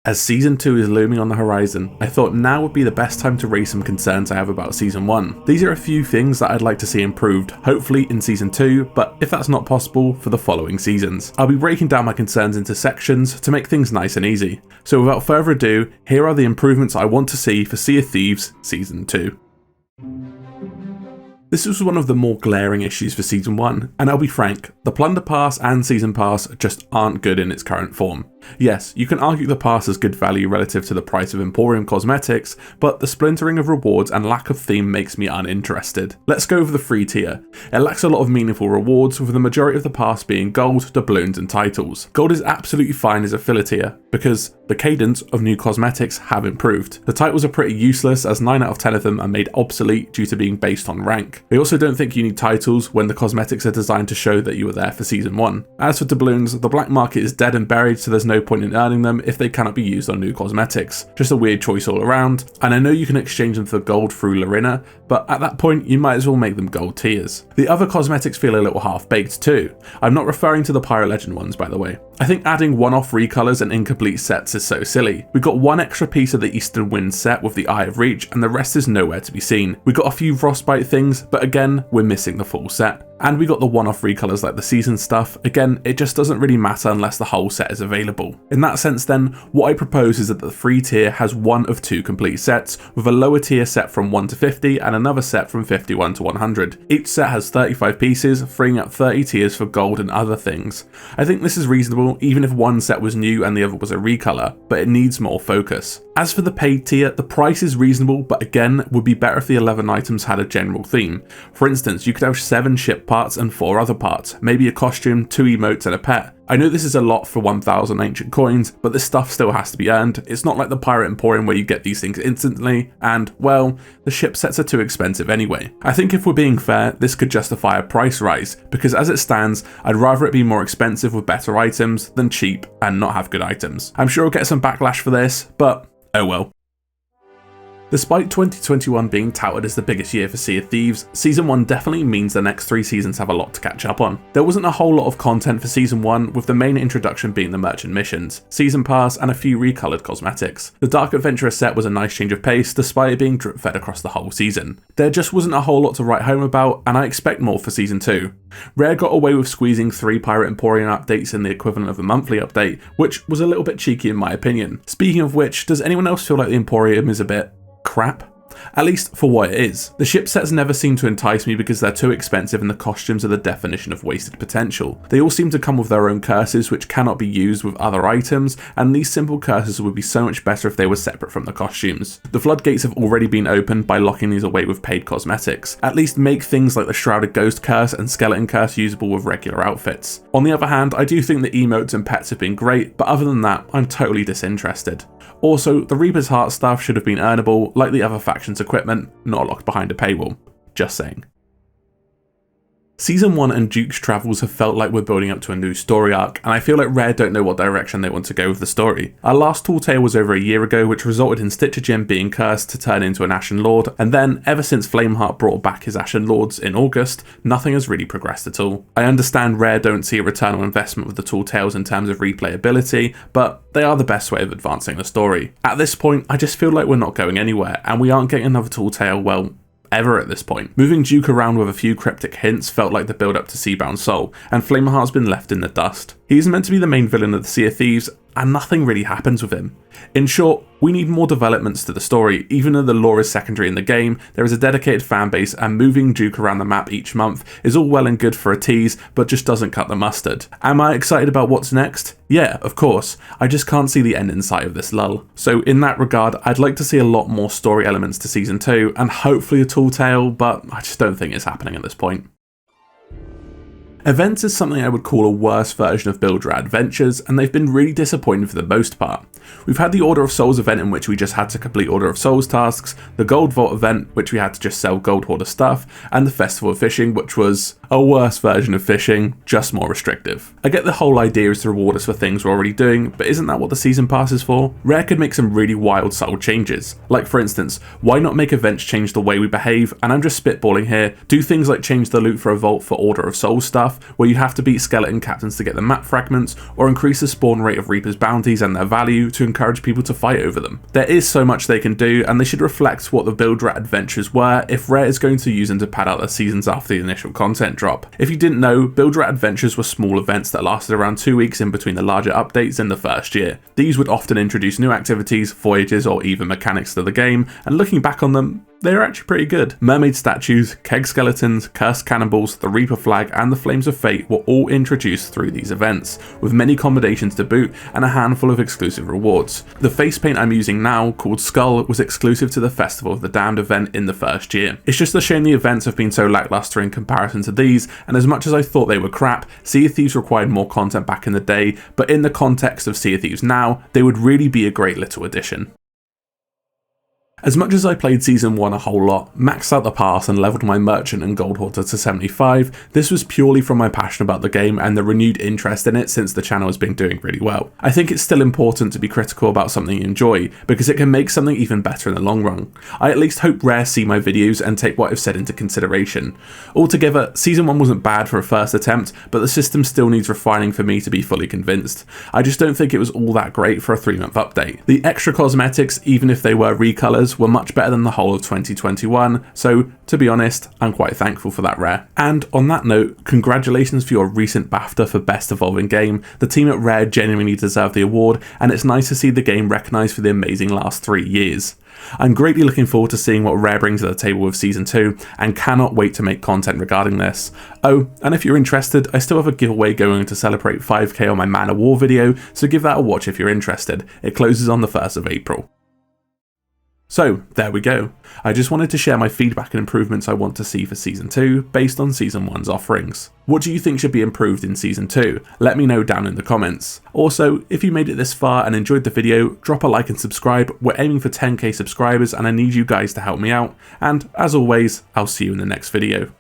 As Season 2 is looming on the horizon, I thought now would be the best time to raise some concerns I have about Season 1. These are a few things that I'd like to see improved, hopefully in Season 2, but if that's not possible, for the following seasons. I'll be breaking down my concerns into sections to make things nice and easy. So without further ado, here are the improvements I want to see for Sea of Thieves Season 2. This was one of the more glaring issues for Season 1, and I'll be frank, the Plunder Pass and Season Pass just aren't good in its current form. Yes, you can argue the pass has good value relative to the price of Emporium cosmetics, but the splintering of rewards and lack of theme makes me uninterested. Let's go over the free tier. It lacks a lot of meaningful rewards, with the majority of the pass being gold, doubloons and titles. Gold is absolutely fine as a filler tier, because the cadence of new cosmetics have improved. The titles are pretty useless, as 9 out of 10 of them are made obsolete due to being based on rank. I also don't think you need titles when the cosmetics are designed to show that you were there for Season 1. As for doubloons, the black market is dead and buried, so there's no point in earning them if they cannot be used on new cosmetics. Just a weird choice all around, and I know you can exchange them for gold through Larina, but at that point you might as well make them gold tiers. The other cosmetics feel a little half-baked too. I'm not referring to the Pirate Legend ones, by the way. I think adding one-off recolors and incomplete sets is so silly. We got one extra piece of the Eastern Wind set with the Eye of Reach, and the rest is nowhere to be seen. We got a few Frostbite things, but again, we're missing the full set. And we got the one-off recolors like the season stuff. Again, it just doesn't really matter unless the whole set is available. In that sense then, what I propose is that the free tier has one of two complete sets, with a lower tier set from 1 to 50 and another set from 51 to 100. Each set has 35 pieces, freeing up 30 tiers for gold and other things. I think this is reasonable even if one set was new and the other was a recolor, but it needs more focus. As for the paid tier, the price is reasonable, but again, would be better if the 11 items had a general theme. For instance, you could have 7 ship parts and 4 other parts, maybe a costume, 2 emotes and a pet. I know this is a lot for 1000 ancient coins, but this stuff still has to be earned. It's not like the Pirate Emporium where you get these things instantly, and, well, the ship sets are too expensive anyway. I think if we're being fair, this could justify a price rise, because as it stands, I'd rather it be more expensive with better items than cheap and not have good items. I'm sure I'll get some backlash for this, but oh well. Despite 2021 being touted as the biggest year for Sea of Thieves, Season 1 definitely means the next 3 seasons have a lot to catch up on. There wasn't a whole lot of content for Season 1, with the main introduction being the merchant missions, Season Pass and a few recolored cosmetics. The Dark Adventurer set was a nice change of pace despite it being drip fed across the whole season. There just wasn't a whole lot to write home about, and I expect more for Season 2. Rare got away with squeezing 3 Pirate Emporium updates in the equivalent of a monthly update, which was a little bit cheeky in my opinion. Speaking of which, does anyone else feel like the Emporium is a bit crap? At least for what it is. The ship sets never seem to entice me because they're too expensive and the costumes are the definition of wasted potential. They all seem to come with their own curses which cannot be used with other items, and these simple curses would be so much better if they were separate from the costumes. The floodgates have already been opened by locking these away with paid cosmetics. At least make things like the Shrouded Ghost curse and Skeleton curse usable with regular outfits. On the other hand, I do think the emotes and pets have been great, but other than that, I'm totally disinterested. Also, the Reaper's Heart stuff should have been earnable, like the other factions' equipment, not locked behind a paywall. Just saying. Season 1 and Duke's travels have felt like we're building up to a new story arc, and I feel like Rare don't know what direction they want to go with the story. Our last tall tale was over a year ago, which resulted in Stitcher Jim being cursed to turn into an Ashen Lord, and then, ever since Flameheart brought back his Ashen Lords in August, nothing has really progressed at all. I understand Rare don't see a return on investment with the tall tales in terms of replayability, but they are the best way of advancing the story. At this point, I just feel like we're not going anywhere, and we aren't getting another tall tale, well, ever at this point. Moving Duke around with a few cryptic hints felt like the build up to Seabound Soul, and Flameheart's been left in the dust. He's meant to be the main villain of the Sea of Thieves, and nothing really happens with him. In short, we need more developments to the story. Even though the lore is secondary in the game, there is a dedicated fanbase, and moving Duke around the map each month is all well and good for a tease, but just doesn't cut the mustard. Am I excited about what's next? Yeah, of course. I just can't see the end in sight of this lull. So in that regard, I'd like to see a lot more story elements to Season 2, and hopefully a tall tale, but I just don't think it's happening at this point. Events is something I would call a worse version of Build Your Adventures, and they've been really disappointing for the most part. We've had the Order of Souls event in which we just had to complete Order of Souls tasks, the Gold Vault event which we had to just sell Gold Hoarder stuff, and the Festival of Fishing which was a worse version of fishing, just more restrictive. I get the whole idea is to reward us for things we're already doing, but isn't that what the Season Pass is for? Rare could make some really wild subtle changes. Like for instance, why not make events change the way we behave, and I'm just spitballing here, do things like change the loot for a vault for Order of Souls stuff, stuff, where you have to beat skeleton captains to get the map fragments, or increase the spawn rate of Reaper's bounties and their value to encourage people to fight over them. There is so much they can do, and they should reflect what the Build Rat adventures were if Rare is going to use them to pad out their seasons after the initial content drop. If you didn't know, Build Rat adventures were small events that lasted around 2 weeks in between the larger updates in the first year. These would often introduce new activities, voyages, or even mechanics to the game, and looking back on them, they are actually pretty good. Mermaid statues, keg skeletons, cursed cannibals, the Reaper flag, and the Flames of Fate were all introduced through these events, with many combinations to boot and a handful of exclusive rewards. The face paint I'm using now, called Skull, was exclusive to the Festival of the Damned event in the first year. It's just a shame the events have been so lackluster in comparison to these, and as much as I thought they were crap, Sea of Thieves required more content back in the day, but in the context of Sea of Thieves now, they would really be a great little addition. As much as I played Season 1 a whole lot, maxed out the pass and leveled my Merchant and Gold Hoarder to 75, this was purely from my passion about the game and the renewed interest in it since the channel has been doing really well. I think it's still important to be critical about something you enjoy, because it can make something even better in the long run. I at least hope Rare see my videos and take what I've said into consideration. Altogether, Season 1 wasn't bad for a first attempt, but the system still needs refining for me to be fully convinced. I just don't think it was all that great for a 3-month update. The extra cosmetics, even if they were recolors, were much better than the whole of 2021, so to be honest, I'm quite thankful for that, Rare. And on that note, congratulations for your recent BAFTA for Best Evolving Game. The team at Rare genuinely deserve the award, and it's nice to see the game recognised for the amazing last 3 years. I'm greatly looking forward to seeing what Rare brings to the table with Season 2, and cannot wait to make content regarding this. Oh, and if you're interested, I still have a giveaway going to celebrate 5k on my Man of War video, so give that a watch if you're interested. It closes on the 1st of April. So, there we go. I just wanted to share my feedback and improvements I want to see for Season 2 based on Season 1's offerings. What do you think should be improved in Season 2? Let me know down in the comments. Also, if you made it this far and enjoyed the video, drop a like and subscribe. We're aiming for 10k subscribers and I need you guys to help me out. And as always, I'll see you in the next video.